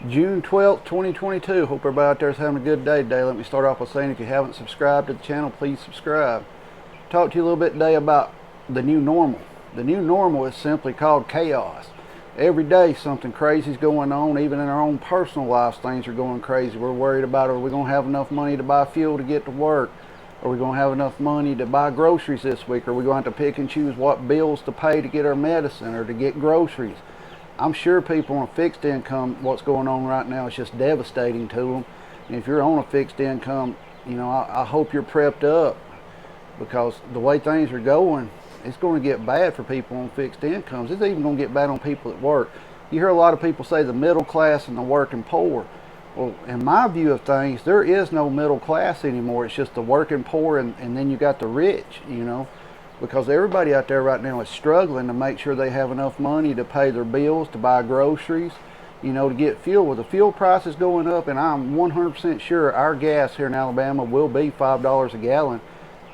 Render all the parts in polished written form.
June 12th, 2022. Hope everybody out there is having a good day today. Let me start off by saying if you haven't subscribed to the channel, please subscribe. Talk to you a little bit today about the new normal. The new normal is simply called chaos. Every day something crazy is going on. Even in our own personal lives, things are going crazy. We're worried about, are we going to have enough money to buy fuel to get to work? Are we going to have enough money to buy groceries this week? Are we going to have to pick and choose what bills to pay to get our medicine or to get groceries? I'm sure people on a fixed income, what's going on right now is just devastating to them. And if you're on a fixed income, I hope you're prepped up, because the way things are going, it's going to get bad for people on fixed incomes. It's even going to get bad on people at work. You hear a lot of people say the middle class and the working poor. Well, in my view of things, there is no middle class anymore. It's just the working poor, and then you got the rich, because everybody out there right now is struggling to make sure they have enough money to pay their bills, to buy groceries, to get fuel. With the fuel prices going up, and I'm 100% sure our gas here in Alabama will be $5 a gallon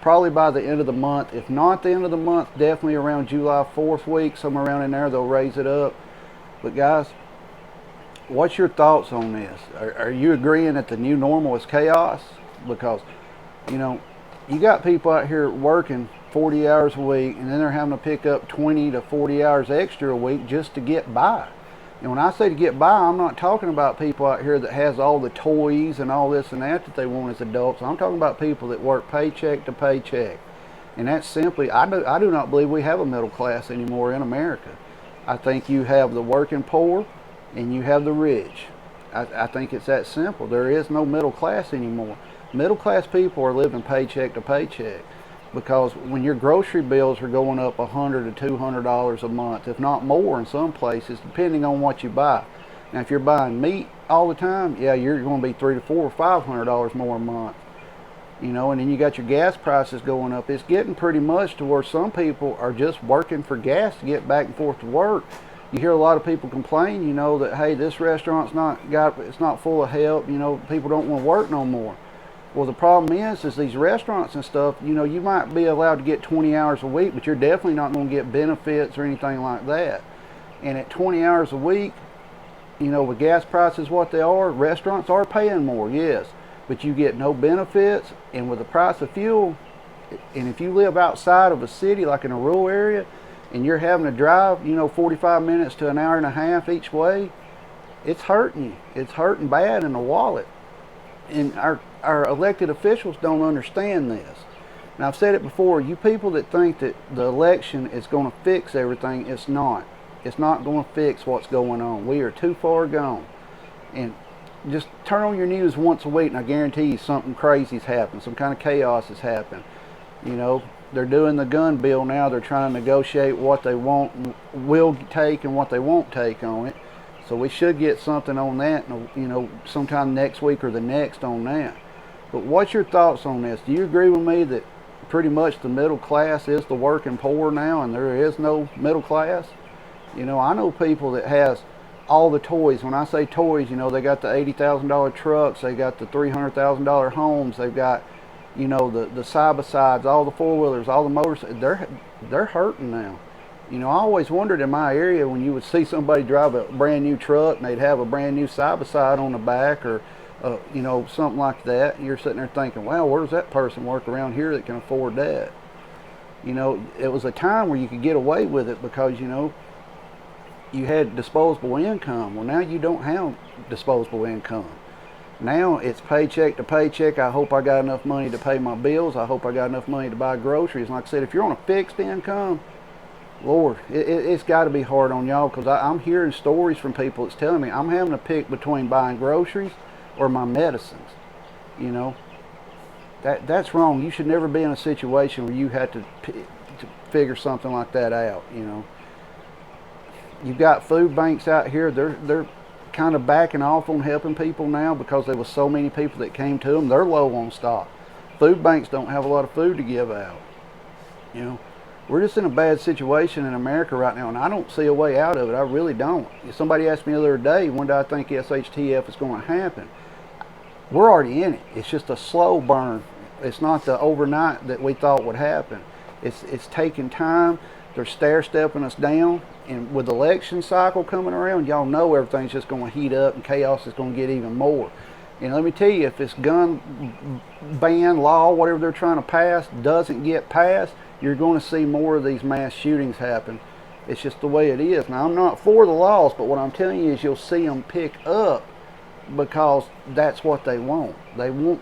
probably by the end of the month. If not the end of the month, definitely around July 4th week, somewhere around in there, they'll raise it up. But guys, what's your thoughts on this? Are you agreeing that the new normal is chaos? Because you got people out here working 40 hours a week, and then they're having to pick up 20 to 40 hours extra a week just to get by. And when I say to get by, I'm not talking about people out here that has all the toys and all this and that they want as adults. I'm talking about people that work paycheck to paycheck. And that's simply, I do not believe we have a middle class anymore in America. I think you have the working poor and you have the rich. I think it's that simple. There is no middle class anymore. Middle class people are living paycheck to paycheck, because when your grocery bills are going up $100 to $200 a month, if not more in some places, depending on what you buy. Now, if you're buying meat all the time, yeah, you're going to be $300 to $400 or $500 more a month. And then you got your gas prices going up. It's getting pretty much to where some people are just working for gas to get back and forth to work. You hear a lot of people complain, that, hey, this restaurant's it's not full of help. People don't want to work no more. Well, the problem is these restaurants and stuff, you might be allowed to get 20 hours a week, but you're definitely not going to get benefits or anything like that. And at 20 hours a week, with gas prices what they are, restaurants are paying more, yes, but you get no benefits. And with the price of fuel, and if you live outside of a city, like in a rural area, and you're having to drive, 45 minutes to an hour and a half each way, it's hurting you. It's hurting bad in the wallet. And our elected officials don't understand this. And I've said it before, you people that think that the election is going to fix everything, it's not. It's not going to fix what's going on. We are too far gone. And just turn on your news once a week, and I guarantee you something crazy's happened. Some kind of chaos has happened. They're doing the gun bill now. They're trying to negotiate what they will take and what they won't take on it. So we should get something on that, sometime next week or the next on that. But what's your thoughts on this? Do you agree with me that pretty much the middle class is the working poor now, and there is no middle class? I know people that has all the toys. When I say toys, they got the $80,000 trucks, they got the $300,000 homes, they've got, the side-by-sides, all the four-wheelers, all the motors. They're hurting now. I always wondered in my area when you would see somebody drive a brand new truck and they'd have a brand new side-by-side on the back, or something like that. You're sitting there thinking, wow, where does that person work around here that can afford that? It was a time where you could get away with it because, you had disposable income. Well, now you don't have disposable income. Now it's paycheck to paycheck. I hope I got enough money to pay my bills. I hope I got enough money to buy groceries. And like I said, if you're on a fixed income, Lord, it's got to be hard on y'all, because I'm hearing stories from people that's telling me I'm having to pick between buying groceries or my medicines. That's wrong. You should never be in a situation where you have to figure something like that out. You've got food banks out here. They're kind of backing off on helping people now because there was so many people that came to them. They're low on stock. Food banks don't have a lot of food to give out. We're just in a bad situation in America right now, and I don't see a way out of it. I really don't. Somebody asked me the other day, when do I think SHTF is going to happen? We're already in it. It's just a slow burn. It's not the overnight that we thought would happen. It's taking time. They're stair-stepping us down, And with the election cycle coming around, y'all know everything's just going to heat up and chaos is going to get even more. And let me tell you, if this gun ban law, whatever they're trying to pass, doesn't get passed, you're going to see more of these mass shootings happen. It's just the way it is. Now, I'm not for the laws, but what I'm telling you is you'll see them pick up because that's what they want. They want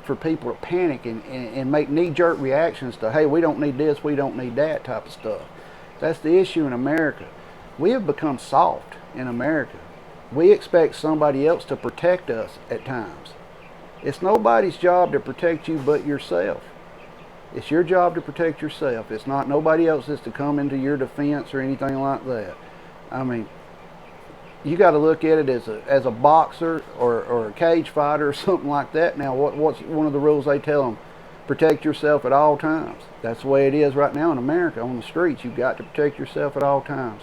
for people to panic and make knee-jerk reactions to, hey, we don't need this, we don't need that type of stuff. That's the issue in America. We have become soft in America. We expect somebody else to protect us at times. It's nobody's job to protect you but yourself. It's your job to protect yourself. It's not nobody else's to come into your defense or anything like that. I mean, you got to look at it as a boxer or a cage fighter or something like that. Now, what's one of the rules they tell them? Protect yourself at all times. That's the way it is right now in America. On the streets, you've got to protect yourself at all times.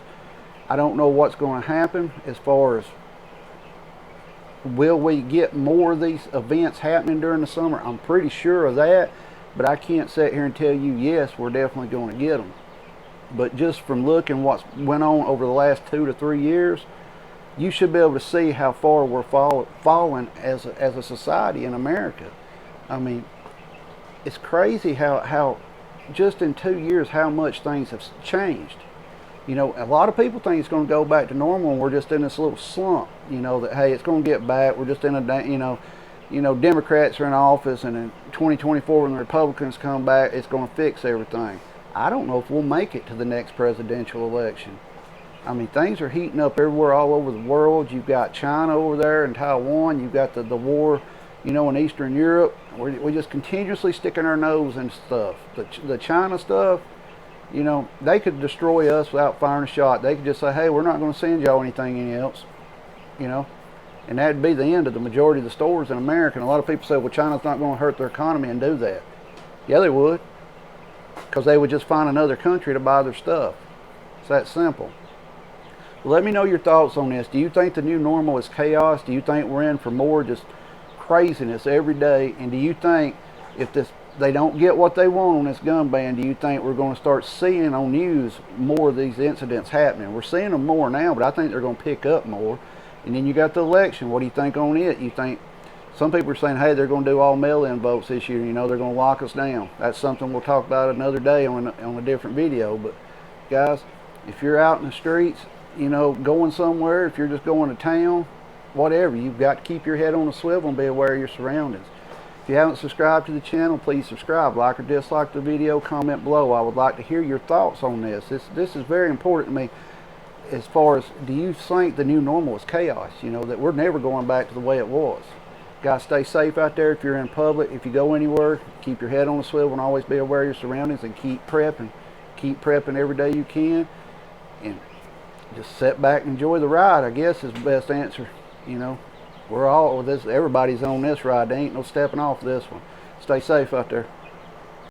I don't know what's going to happen as far as will we get more of these events happening during the summer. I'm pretty sure of that, but I can't sit here and tell you, yes, we're definitely going to get them. But just from looking what's went on over the last 2 to 3 years, you should be able to see how far we're falling as a society in America. I mean, it's crazy how just in 2 years how much things have changed. You know, a lot of people think it's going to go back to normal and we're just in this little slump, you know, that, hey, it's going to get back. We're just in a, you know, Democrats are in office and in 2024 when the Republicans come back, it's going to fix everything. I don't know if we'll make it to the next presidential election. I mean, things are heating up everywhere all over the world. You've got China over there and Taiwan. You've got the war, you know, in Eastern Europe. We're just continuously sticking our nose in stuff. The China stuff, you know, they could destroy us without firing a shot. They could just say, hey, we're not going to send y'all anything else, you know. And that'd be the end of the majority of the stores in America. And a lot of people say, well, China's not going to hurt their economy and do that. Yeah, they would. Because they would just find another country to buy their stuff. It's that simple. Let me know your thoughts on this. Do you think the new normal is chaos? Do you think we're in for more just craziness every day? And do you think if they don't get what they want on this gun ban, do you think we're going to start seeing on news more of these incidents happening? We're seeing them more now, but I think they're going to pick up more. And then you got the election. What do you think on it? You think some people are saying, hey, they're going to do all mail-in votes this year. You know, they're going to lock us down. That's something we'll talk about another day on a different video. But guys, if you're out in the streets, you know, going somewhere, if you're just going to town, whatever, you've got to keep your head on a swivel and be aware of your surroundings. If you haven't subscribed to the channel, please subscribe, like or dislike the video, comment below. I would like to hear your thoughts on this. This is very important to me as far as, do you think the new normal is chaos? You know, that we're never going back to the way it was. Guys, stay safe out there if you're in public. If you go anywhere, keep your head on a swivel and always be aware of your surroundings and keep prepping. Keep prepping every day you can. And just sit back and enjoy the ride, I guess, is the best answer. You know, everybody's on this ride. There ain't no stepping off this one. Stay safe out there.